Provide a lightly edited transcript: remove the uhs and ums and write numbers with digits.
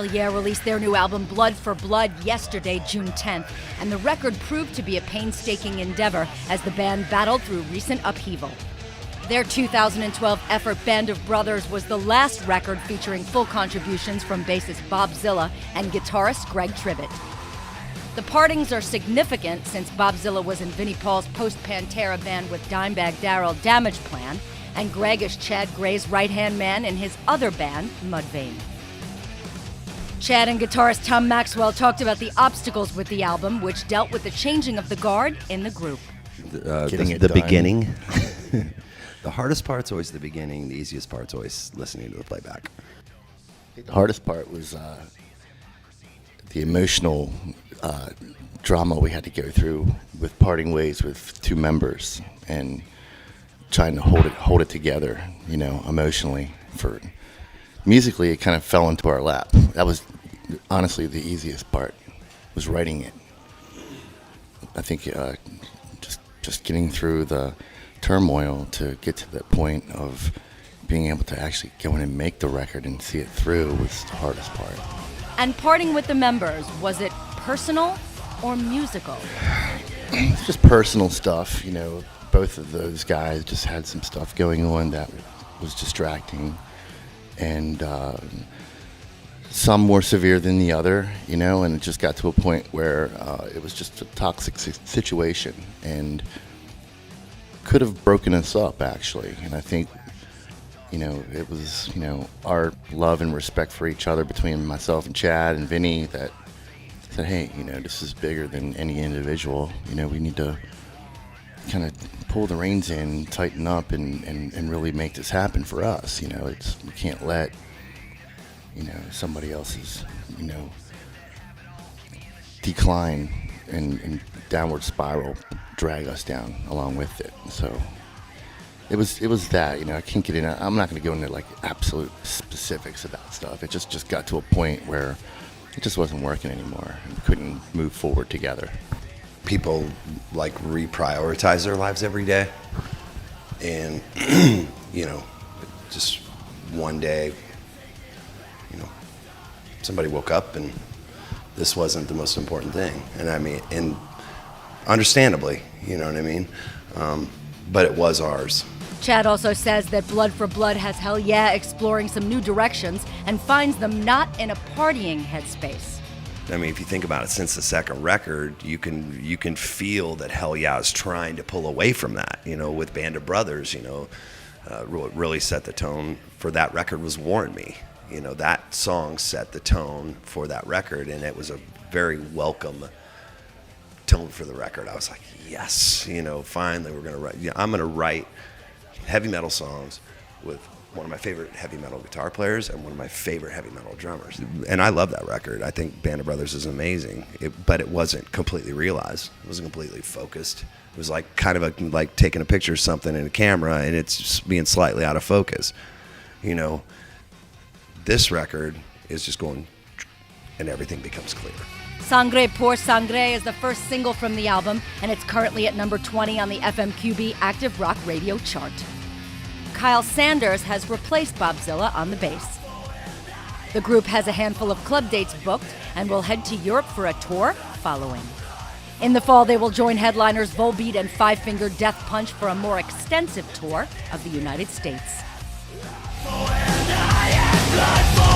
Hellyeah released their new album Blood for Blood yesterday, June 10th, and the record proved to be a painstaking endeavor as the band battled through recent upheaval. Their 2012 effort, Band of Brothers, was the last record featuring full contributions from bassist Bob Zilla and guitarist Greg Tribbett. The partings are significant since Bob Zilla was in Vinnie Paul's post-Pantera band with Dimebag Darrell, Damage Plan, and Greg is Chad Gray's right-hand man in his other band, Mudvayne. Chad and guitarist Tom Maxwell talked about the obstacles with the album, which dealt with the changing of the guard in the group. The beginning. The hardest part's always the beginning. The easiest part's always listening to the playback. The hardest part was the emotional drama we had to go through with parting ways with two members and trying to hold it together, emotionally. Musically, it kind of fell into our lap. That was honestly the easiest part, was writing it. I think just getting through the turmoil to get to that point of being able to actually go in and make the record and see it through was the hardest part. And parting with the members, was it personal or musical? It's just personal stuff, Both of those guys just had some stuff going on that was distracting, and some more severe than the other, and it just got to a point where it was just a toxic situation and could have broken us up, actually. And I think, it was, our love and respect for each other between myself and Chad and Vinny that said, hey, this is bigger than any individual. We need to kind of pull the reins in, tighten up, and really make this happen for us. We can't let, somebody else's, decline and downward spiral drag us down along with it. So it was that, I can't get in. I'm not going to go into like absolute specifics about stuff. It just got to a point where it just wasn't working anymore. We couldn't move forward together. People like reprioritize their lives every day, and just one day, somebody woke up and this wasn't the most important thing. And understandably, you know what I mean? But it was ours. Chad also says that Blood for Blood has Hellyeah exploring some new directions and finds them not in a partying headspace. If you think about it, since the second record, you can feel that Hellyeah is trying to pull away from that. With Band of Brothers, what really set the tone for that record was Warn Me. That song set the tone for that record, and it was a very welcome tone for the record. I was like, yes, finally we're gonna write. I'm gonna write heavy metal songs with one of my favorite heavy metal guitar players and one of my favorite heavy metal drummers. And I love that record. I think Band of Brothers is amazing, but it wasn't completely realized. It wasn't completely focused. It was like kind of like taking a picture of something in a camera and it's just being slightly out of focus. This record is just going and everything becomes clear. Sangre por Sangre is the first single from the album, and it's currently at number 20 on the FMQB Active Rock Radio chart. Kyle Sanders has replaced Bob Zilla on the bass. The group has a handful of club dates booked and will head to Europe for a tour following. In the fall, they will join headliners Volbeat and Five Finger Death Punch for a more extensive tour of the United States. Blood for